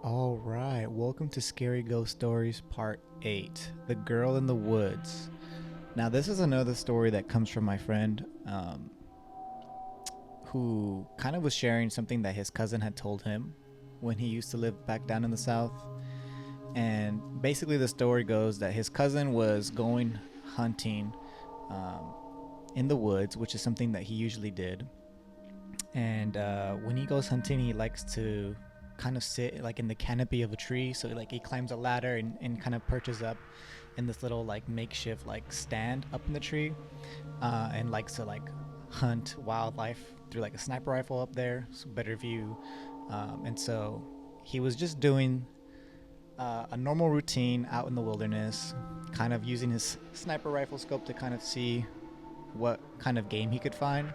All right, welcome to Scary Ghost Stories Part 8, The Girl in the Woods. Now, this is another story that comes from my friend who kind of was sharing something that his cousin had told him when he used to live back down in the South. And basically, the story goes that his cousin was going hunting um, in the woods, which is something that he usually did. And when he goes hunting, he likes to kind of sit like in the canopy of a tree. So like he climbs a ladder and kind of perches up in this little like makeshift like stand up in the tree, and likes to like hunt wildlife through like a sniper rifle up there, so better view. And so he was just doing a normal routine out in the wilderness, kind of using his sniper rifle scope to kind of see what kind of game he could find.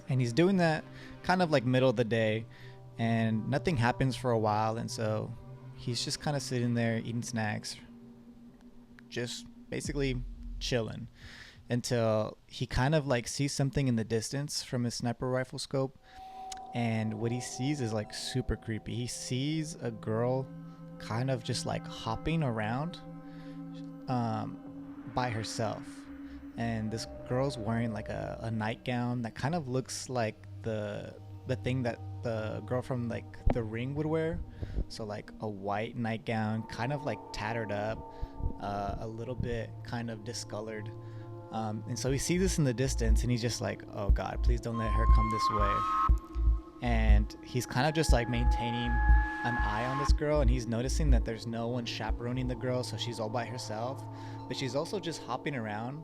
And he's doing that kind of like middle of the day, and nothing happens for a while. And so he's just kind of sitting there eating snacks, just basically chilling, until he kind of like sees something in the distance from his sniper rifle scope. And what he sees is like super creepy. He sees a girl kind of just like hopping around um, by herself. And this girl's wearing like a nightgown that kind of looks like the thing that the girl from like The Ring would wear. So like a white nightgown, kind of like tattered up, a little bit kind of discolored. And so he sees this in the distance, and he's just like, "Oh God, please don't let her come this way." And he's kind of just like maintaining an eye on this girl, and he's noticing that there's no one chaperoning the girl, so she's all by herself. But she's also just hopping around,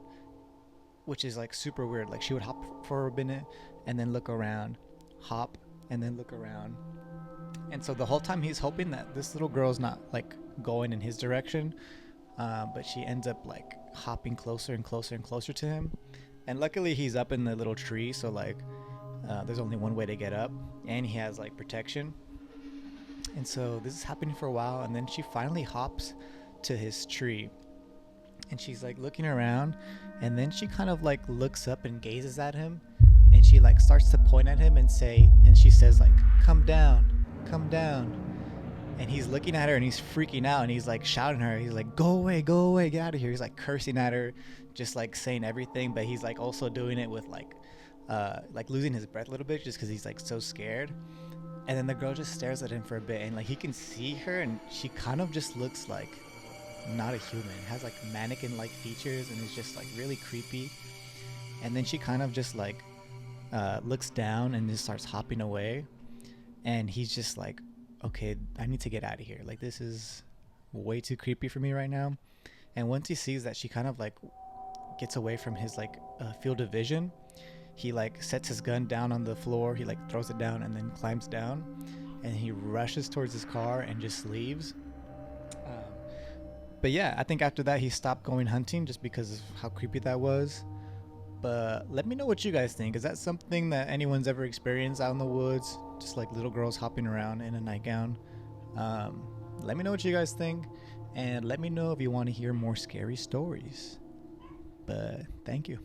which is like super weird. Like she would hop for a minute and then look around, hop and then look around. And so the whole time he's hoping that this little girl's not like going in his direction, but she ends up like hopping closer and closer and closer to him. And luckily he's up in the little tree, so like there's only one way to get up, and he has like protection. And so this is happening for a while, and then she finally hops to his tree, and she's like looking around, and then she kind of like looks up and gazes at him, and she like starts to point at him and she says like, "Come down, come down." And he's looking at her, and he's freaking out, and he's like shouting at her. He's like, go away, get out of here." He's like cursing at her, just like saying everything, but he's like also doing it with like losing his breath a little bit, just because he's like so scared. And then the girl just stares at him for a bit, and like he can see her, and she kind of just looks like not a human. It has like mannequin like features, and is just like really creepy. And then she kind of just like looks down and just starts hopping away. And he's just like, "Okay, I need to get out of here. Like this is way too creepy for me right now." And once he sees that she kind of like gets away from his like field of vision, he like sets his gun down on the floor. He like throws it down and then climbs down, and he rushes towards his car and just leaves. Um, but yeah, I think after that he stopped going hunting just because of how creepy that was. But let me know what you guys think. Is that something that anyone's ever experienced out in the woods? Just like little girls hopping around in a nightgown? Um, Let me know what you guys think. And let me know if you want to hear more scary stories. But thank you.